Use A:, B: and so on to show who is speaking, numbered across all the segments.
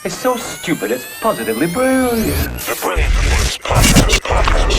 A: It's so stupid, it's positively brilliant.
B: The Brilliant Sports Podcast.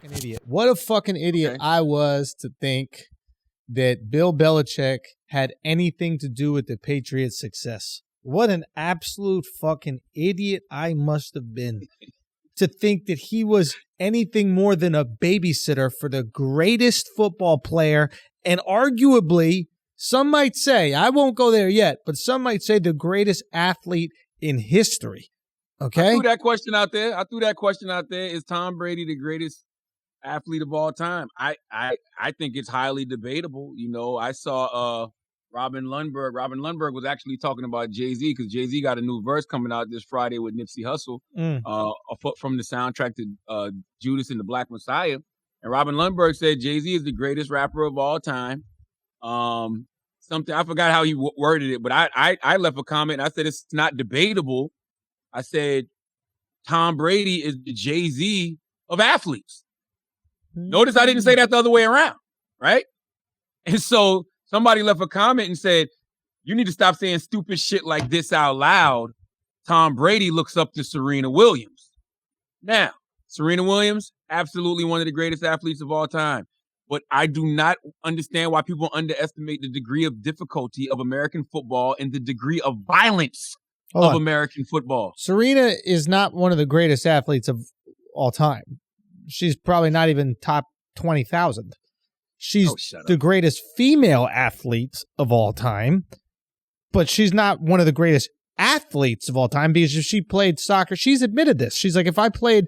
C: An idiot. What a fucking idiot I was to think that Bill Belichick had anything to do with the Patriots' success. What an absolute fucking idiot I must have been to think that he was anything more than a babysitter for the greatest football player and arguably, some might say, I won't go there yet, but some might say the greatest athlete in history. Okay?
D: I threw that question out there. Is Tom Brady the greatest athlete of all time? I think it's highly debatable. You know, I saw Robin Lundberg. Robin Lundberg was actually talking about Jay-Z because Jay-Z got a new verse coming out this Friday with Nipsey Hussle, from the soundtrack to Judas and the Black Messiah. And Robin Lundberg said Jay-Z is the greatest rapper of all time. Something I forgot how he worded it, but I left a comment. I said it's not debatable. I said Tom Brady is the Jay-Z of athletes. Notice I didn't say that the other way around, right? And so somebody left a comment and said, you need to stop saying stupid shit like this out loud. Tom Brady looks up to Serena Williams. Now, Serena Williams, absolutely one of the greatest athletes of all time. But I do not understand why people underestimate the degree of difficulty of American football and the degree of violence of American football.
C: Serena is not one of the greatest athletes of all time. She's probably not even top 20,000. She's the greatest female athlete of all time, but she's not one of the greatest athletes of all time because if she played soccer, she's admitted this. She's like, if I played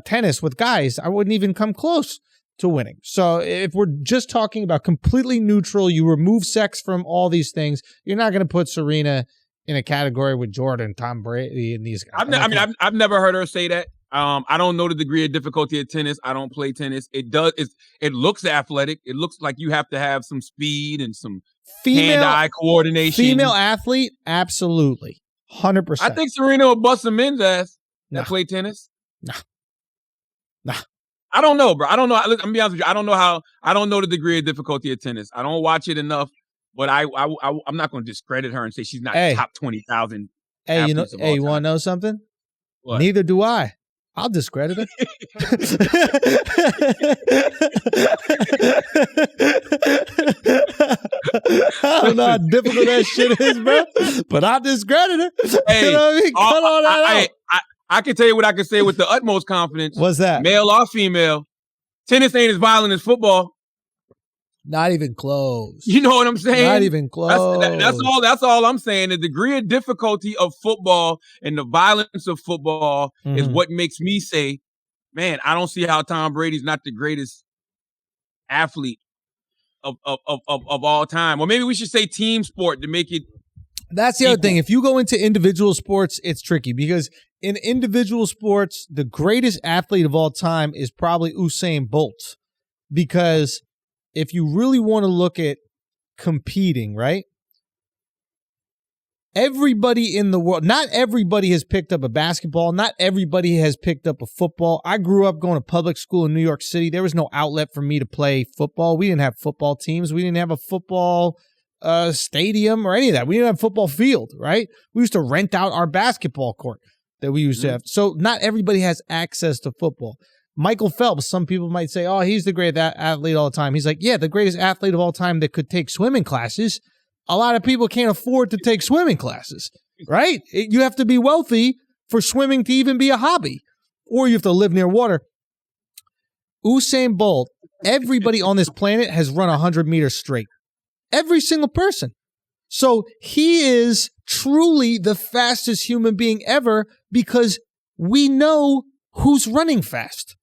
C: tennis with guys, I wouldn't even come close to winning. So if we're just talking about completely neutral, you remove sex from all these things, you're not going to put Serena in a category with Jordan, Tom Brady, and these guys.
D: I've never heard her say that. I don't know the degree of difficulty of tennis. I don't play tennis. It looks athletic. It looks like you have to have some speed and some hand-eye coordination.
C: Female athlete, absolutely. 100%.
D: I think Serena will bust some men's ass that play tennis.
C: Nah.
D: I don't know, bro. I don't know. I'm gonna be honest with you. I don't know the degree of difficulty of tennis. I don't watch it enough. But I'm not going to discredit her and say she's not top 20,000.
C: Hey, you want to know something?
D: What?
C: Neither do I. I'll discredit her. I don't know how difficult that shit is, bro. But I'll discredit her.
D: Hey,
C: you know what I mean? Cut all that out.
D: I can tell you what I can say with the utmost confidence.
C: What's that?
D: Male or female, tennis ain't as violent as football.
C: Not even close.
D: You know what I'm saying?
C: Not even close.
D: That's all I'm saying. The degree of difficulty of football and the violence of football is what makes me say, man, I don't see how Tom Brady's not the greatest athlete of all time. Or maybe we should say team sport to make it.
C: That's the other thing. If you go into individual sports, it's tricky because in individual sports, the greatest athlete of all time is probably Usain Bolt. Because if you really want to look at competing, right? Everybody in the world, not everybody has picked up a basketball. Not everybody has picked up a football. I grew up going to public school in New York City. There was no outlet for me to play football. We didn't have football teams. We didn't have a football stadium or any of that. We didn't have a football field, right? We used to rent out our basketball court that we used to have. So not everybody has access to football. Michael Phelps, some people might say, oh, he's the greatest athlete of all time. He's like, yeah, the greatest athlete of all time that could take swimming classes. A lot of people can't afford to take swimming classes, right? You have to be wealthy for swimming to even be a hobby, or you have to live near water. Usain Bolt, everybody on this planet has run 100 meters straight. Every single person. So he is truly the fastest human being ever because we know who's running fast.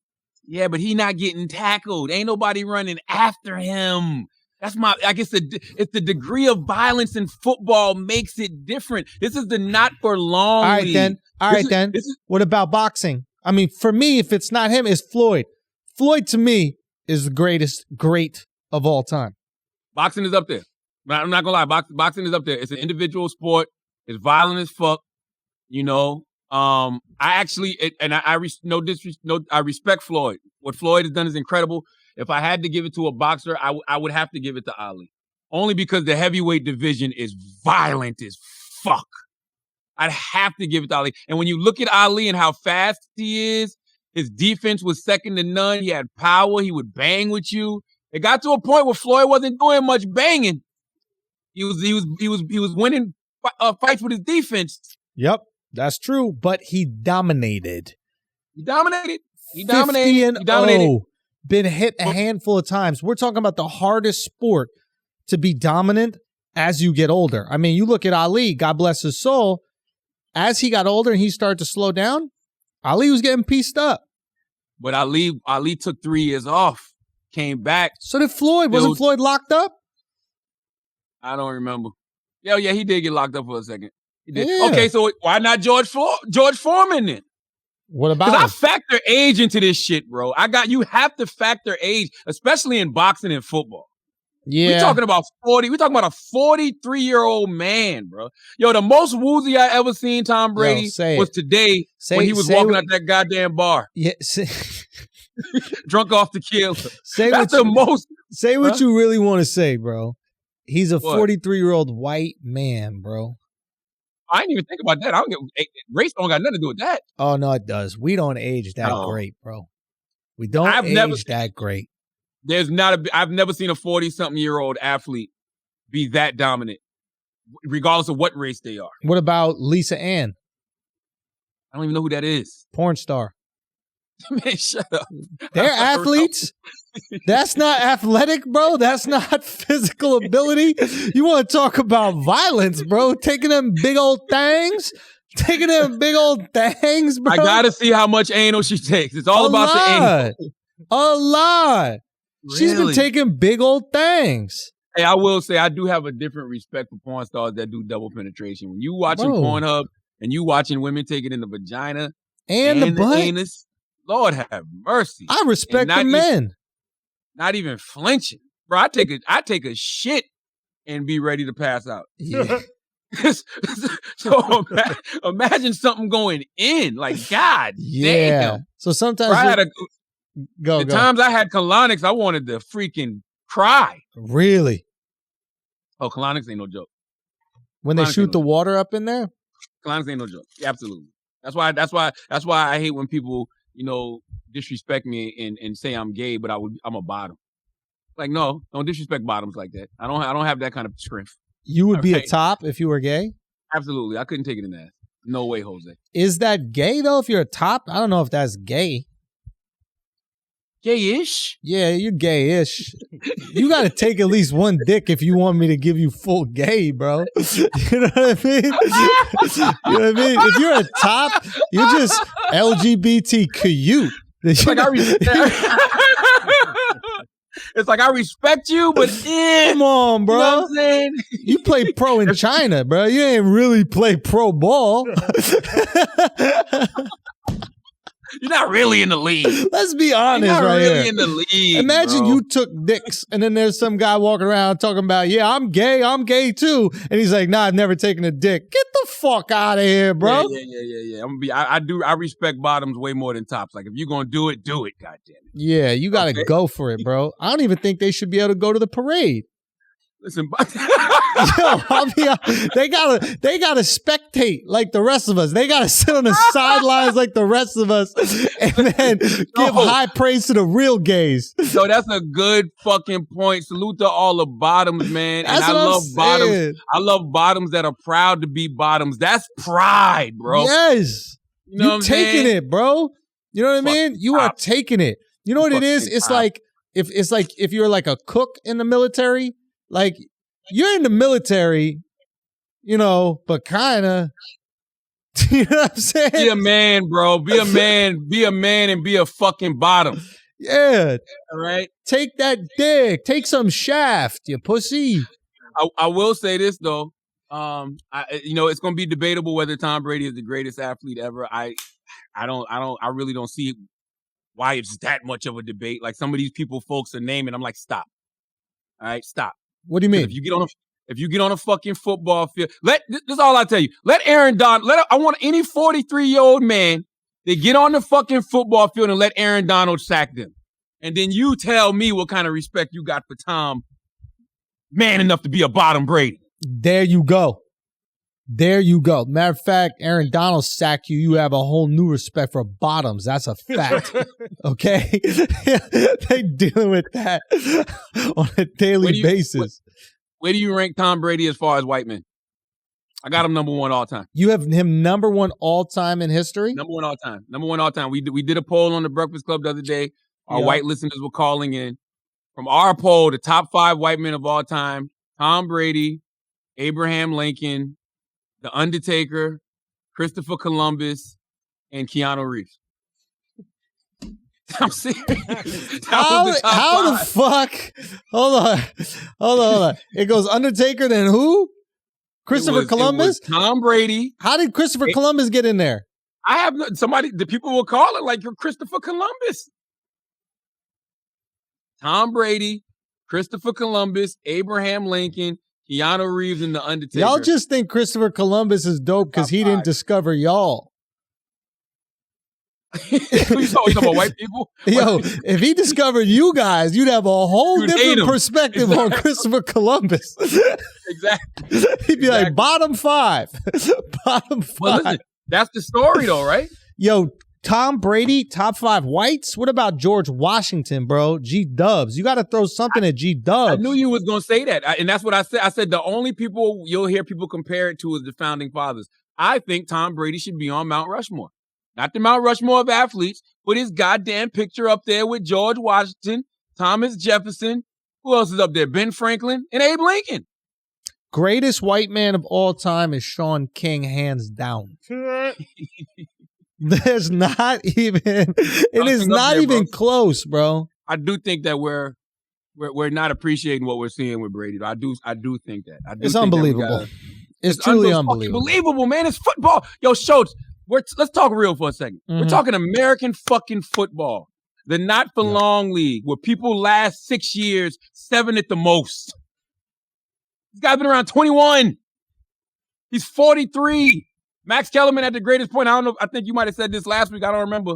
D: Yeah, but he not getting tackled. Ain't nobody running after him. I guess it's the degree of violence in football makes it different. This is the not for long.
C: All right, then. What about boxing? I mean, for me, if it's not him, it's Floyd. Floyd, to me, is the great of all time.
D: Boxing is up there. I'm not gonna lie. Boxing is up there. It's an individual sport. It's violent as fuck. You know. I respect Floyd. What Floyd has done is incredible. if I had to give it to a boxer, I would have to give it to Ali. Only because the heavyweight division is violent as fuck. I'd have to give it to Ali. And when you look at Ali and how fast he is, his defense was second to none. He had power. He would bang with you. It got to a point where Floyd wasn't doing much banging. He was winning fights with his defense.
C: Yep, that's true. But he dominated.
D: He dominated.
C: 50-0. Been hit a handful of times. We're talking about the hardest sport to be dominant as you get older. I mean, you look at Ali, God bless his soul. As he got older and he started to slow down, Ali was getting pieced up.
D: But Ali took 3 years off, came back.
C: So did Floyd. Wasn't Floyd locked up?
D: I don't remember. Yeah, he did get locked up for a second. He did.
C: Yeah.
D: Okay, so why not George Foreman then?
C: What about?
D: Because I factor age into this shit, bro. You have to factor age, especially in boxing and football.
C: Yeah.
D: We're talking about 40. We're talking about a 43-year-old man, bro. Yo, the most woozy I ever seen Tom Brady was today when he was walking out that goddamn bar.
C: Yeah.
D: Drunk off tequila.
C: Say what you really want to say, bro. He's a 43-year-old white man, bro.
D: I didn't even think about that. Race don't got nothing to do with that.
C: Oh, no, it does. We don't age that great, bro. We don't age that great.
D: I've never seen a 40-something-year-old athlete be that dominant, regardless of what race they are.
C: What about Lisa Ann?
D: I don't even know who that is.
C: Porn star.
D: Man, shut up.
C: They're athletes. That's not athletic, bro. That's not physical ability. You want to talk about violence, bro? Taking them big old things? Taking them big old things, bro?
D: I got to see how much anal she takes. It's all about the anal.
C: A lot. Really? She's been taking big old things.
D: Hey, I will say I do have a different respect for porn stars that do double penetration. When you watching Pornhub and you watching women take it in the vagina
C: and the butt,
D: anus, Lord have mercy.
C: I respect the men.
D: Not even flinching. Bro, I take a shit and be ready to pass out.
C: Yeah.
D: So imagine something going in. Like, God damn.
C: So sometimes
D: the times I had colonics, I wanted to freaking cry.
C: Really?
D: Oh, colonics ain't no joke.
C: When they shoot the water up in there?
D: Colonics ain't no joke. Yeah, absolutely. That's why I hate when people, disrespect me and say I'm gay, but I'm a bottom. Like, no, don't disrespect bottoms like that. I don't have that kind of strength.
C: You would be a top if you were gay?
D: Absolutely. I couldn't take it in that. No way, Jose.
C: Is that gay though? If you're a top, I don't know if that's gay.
D: Gay-ish?
C: Yeah, you're gay-ish. You got to take at least one dick if you want me to give you full gay, bro. You know what I mean? You know what I mean? If you're a top, you're just LGBTQ.
D: It's like I respect you, but
C: come on, bro.
D: You know what I'm saying?
C: You play pro in China, bro. You ain't really play pro ball.
D: You're not really in the league.
C: Let's be honest,
D: You're not
C: right
D: really
C: here.
D: in the league.
C: Imagine you took dicks, and then there's some guy walking around talking about, yeah, I'm gay too, and he's like, nah, I've never taken a dick. Get the fuck out of here, bro.
D: Yeah. I respect bottoms way more than tops. Like if you're gonna do it, goddamn it.
C: Yeah, you gotta go for it, bro. I don't even think they should be able to go to the parade.
D: Listen,
C: they gotta spectate like the rest of us. They gotta sit on the sidelines like the rest of us, and then give high praise to the real gays.
D: So that's a good fucking point. Salute to all the bottoms, man.
C: That's
D: and I love bottoms. I love bottoms that are proud to be bottoms. That's pride, bro.
C: Yes,
D: you know
C: what taking it, bro. You know what I mean? You are taking it. You know what it is? It's like if you're like a cook in the military. Like, you're in the military, but kind of, you know what I'm saying?
D: Be a man, bro. Be a man and be a fucking bottom.
C: Yeah.
D: All right?
C: Take that dick. Take some shaft, you pussy.
D: I will say this, though. It's going to be debatable whether Tom Brady is the greatest athlete ever. I really don't see why it's that much of a debate. Like, some of these folks are naming, I'm like, stop. All right, stop.
C: What do you mean?
D: If you get on a fucking football field, this is all I tell you. Let Aaron Donald. I want any 43-year-old man to get on the fucking football field and let Aaron Donald sack them. and then you tell me what kind of respect you got for Tom, man enough to be a bottom Brady.
C: There you go. There you go. Matter of fact, Aaron Donald sack you. You have a whole new respect for bottoms. That's a fact. Okay? They dealing with that on a daily basis.
D: Where do you rank Tom Brady as far as white men? I got him number 1 all time.
C: You have him number 1 all time in history?
D: Number 1 all time. Number 1 all time. We did a poll on the Breakfast Club the other day. Our white listeners were calling in. From our poll, the top 5 white men of all time: Tom Brady, Abraham Lincoln, The Undertaker, Christopher Columbus, and Keanu Reeves. I'm serious.
C: How the fuck? Hold on. It goes Undertaker, then who? Christopher Columbus?
D: It was Tom Brady.
C: How did Christopher Columbus get in there?
D: I have the people will call it like you're Christopher Columbus. Tom Brady, Christopher Columbus, Abraham Lincoln, Keanu Reeves, and The Undertaker.
C: Y'all just think Christopher Columbus is dope because he didn't discover y'all.
D: You talking about white people?
C: Yo, if he discovered you guys, you'd have a whole different perspective on Christopher Columbus.
D: Exactly.
C: He'd be like, bottom 5. Bottom 5.
D: Well, listen, that's the story, though, right?
C: Yo, Tom Brady, top 5 whites? What about George Washington, bro? G-Dubs. You got to throw something at G-Dubs.
D: I knew you was going to say that. And that's what I said. I said the only people you'll hear people compare it to is the founding fathers. I think Tom Brady should be on Mount Rushmore. Not the Mount Rushmore of athletes. Put his goddamn picture up there with George Washington, Thomas Jefferson. Who else is up there? Ben Franklin and Abe Lincoln.
C: Greatest white man of all time is Shaun King, hands down. There's not even, it is not even close, bro.
D: I do think that we're not appreciating what we're seeing with Brady. I do think that.
C: It's unbelievable. It's truly unbelievable.
D: Unbelievable, man. It's football. Yo, Schultz, let's talk real for a second. We're talking American fucking football. The not for long league where people last 6 years, 7 at the most. This guy's been around 21. He's 43. Max Kellerman had the greatest point. I don't know. I think you might have said this last week. I don't remember.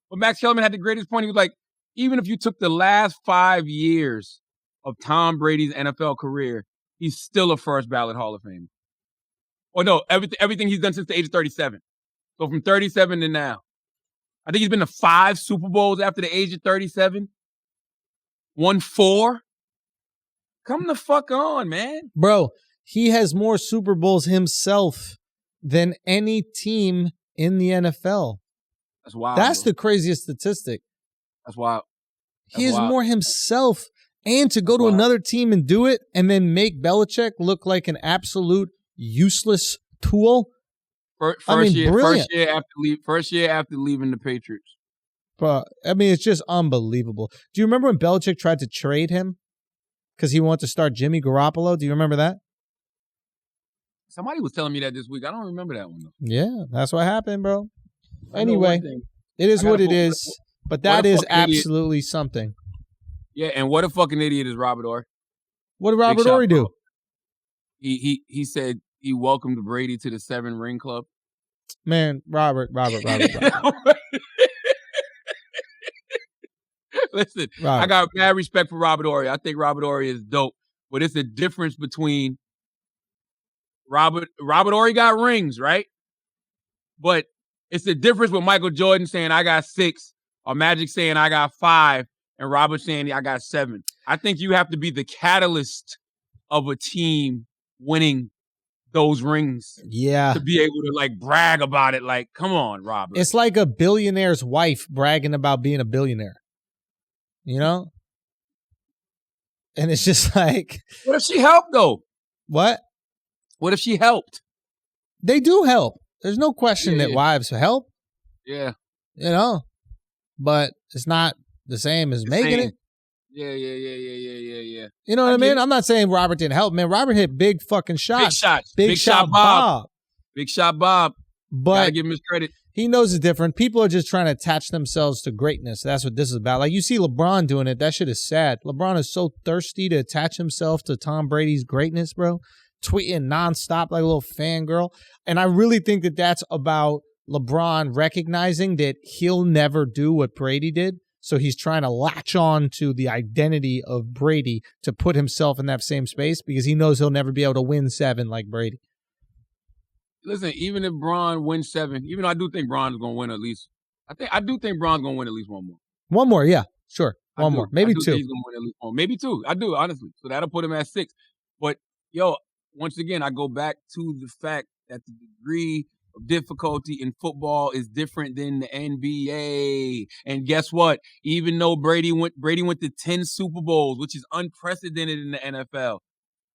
D: But Max Kellerman had the greatest point. He was like, even if you took the last 5 years of Tom Brady's NFL career, he's still a first ballot Hall of Famer. Or no, everything he's done since the age of 37. So from 37 to now. I think he's been to 5 Super Bowls after the age of 37. Won 4. Come the fuck on, man.
C: Bro, he has more Super Bowls himself than any team in the NFL.
D: That's wild.
C: That's the craziest statistic.
D: That's wild.
C: He is more himself. And to go to another team and do it and then make Belichick look like an absolute useless tool.
D: First year
C: after
D: leaving the Patriots.
C: Bro, I mean, it's just unbelievable. Do you remember when Belichick tried to trade him? Because he wanted to start Jimmy Garoppolo? Do you remember that?
D: Somebody was telling me that this week. I don't remember that one, though.
C: Yeah, that's what happened, bro. Anyway, it is what it is. But that is absolutely something.
D: Yeah, and what a fucking idiot is Robert Horry.
C: What did Robert Horry do?
D: He said he welcomed Brady to the 7-ring club.
C: Man, Robert.
D: Listen, I got mad respect for Robert Horry. I think Robert Horry is dope. But it's the difference between Robert Horry got rings, right? But it's the difference with Michael Jordan saying I got 6, or Magic saying I got 5, and Robert saying I got 7. I think you have to be the catalyst of a team winning those rings.
C: Yeah.
D: To be able to like brag about it. Like, come on, Robert.
C: It's like a billionaire's wife bragging about being a billionaire. You know? And it's just like...
D: What if she helped, though?
C: What?
D: What if she helped?
C: They do help. There's no question that wives help.
D: Yeah.
C: You know? But it's not the same as making it.
D: Yeah.
C: You know what I mean? I'm not saying Robert didn't help, man. Robert hit big fucking shots.
D: Big shot Bob. Big shot Bob.
C: But
D: gotta give him his credit.
C: He knows it's different. People are just trying to attach themselves to greatness. That's what this is about. Like, you see LeBron doing it. That shit is sad. LeBron is so thirsty to attach himself to Tom Brady's greatness, bro. Tweeting nonstop like a little fangirl. And I really think that that's about LeBron recognizing that he'll never do what Brady did. So he's trying to latch on to the identity of Brady to put himself in that same space because he knows he'll never be able to win 7 like Brady.
D: Listen, even if Bron wins 7, even though I do think Bron is going to win at least, I do think Bron's going to win at least one more.
C: One more, yeah, sure. One more, maybe 2.
D: He's going to win at least one, maybe 2. I do, honestly. So that'll put him at 6. But yo, once again, I go back to the fact that the degree of difficulty in football is different than the NBA. And guess what? Even though Brady went to 10 Super Bowls, which is unprecedented in the NFL,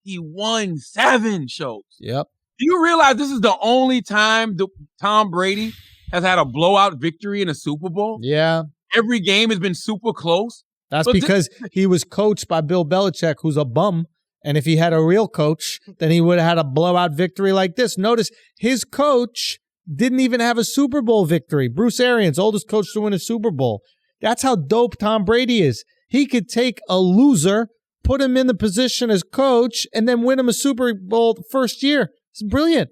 D: he won 7 shows.
C: Yep.
D: Do you realize this is the only time Tom Brady has had a blowout victory in a Super Bowl?
C: Yeah.
D: Every game has been super close.
C: That's because he was coached by Bill Belichick, who's a bum. And if he had a real coach, then he would have had a blowout victory like this. Notice his coach didn't even have a Super Bowl victory. Bruce Arians, oldest coach to win a Super Bowl. That's how dope Tom Brady is. He could take a loser, put him in the position as coach, and then win him a Super Bowl the first year. It's brilliant.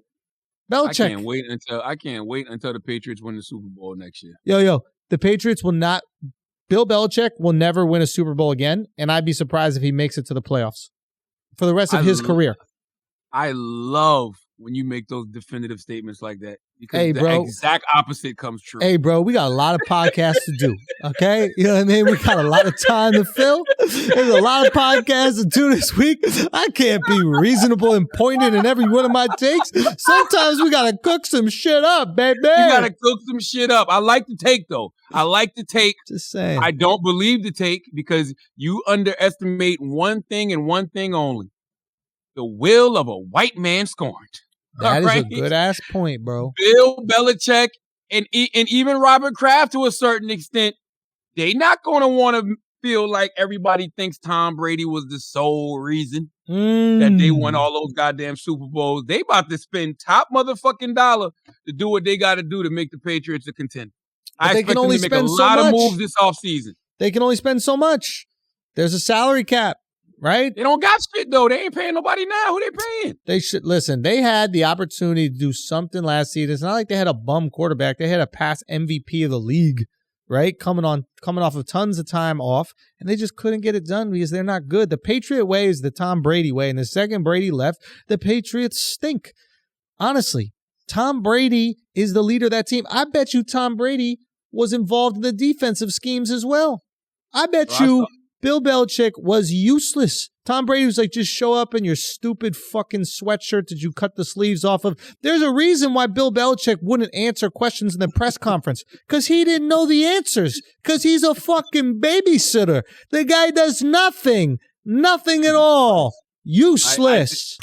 C: Belichick.
D: I can't wait until the Patriots win the Super Bowl next year.
C: Yo, the Patriots will not. Bill Belichick will never win a Super Bowl again, and I'd be surprised if he makes it to the playoffs for the rest of his career.
D: I love when you make those definitive statements like that because
C: hey,
D: the exact opposite comes true.
C: Hey, bro, we got a lot of podcasts to do, okay? You know what I mean? We got a lot of time to fill. There's a lot of podcasts to do this week. I can't be reasonable and pointed in every one of my takes. Sometimes we got to cook some shit up, baby.
D: You got to cook some shit up. I like the take, though. I like the take.
C: Just saying.
D: I don't believe the take because you underestimate one thing and one thing only. The will of a white man scorned.
C: That is a good-ass point, bro.
D: Bill Belichick and even Robert Kraft to a certain extent, they not going to want to feel like everybody thinks Tom Brady was the sole reason that they won all those goddamn Super Bowls. They about to spend top motherfucking dollar to do what they got to do to make the Patriots a contender. I expect them to make a lot of moves this offseason.
C: They can only spend so much. There's a salary cap. Right?
D: They don't got shit, though. They ain't paying nobody now. Who they paying?
C: They should listen. They had the opportunity to do something last season. It's not like they had a bum quarterback. They had a past MVP of the league, right? Coming off of tons of time off, and they just couldn't get it done because they're not good. The Patriot way is the Tom Brady way, and the second Brady left, the Patriots stink. Honestly, Tom Brady is the leader of that team. I bet you Tom Brady was involved in the defensive schemes as well. I bet you Bill Belichick was useless. Tom Brady was like, just show up in your stupid fucking sweatshirt that you cut the sleeves off of. There's a reason why Bill Belichick wouldn't answer questions in the press conference. Because he didn't know the answers. Because he's a fucking babysitter. The guy does nothing. Nothing at all. Useless.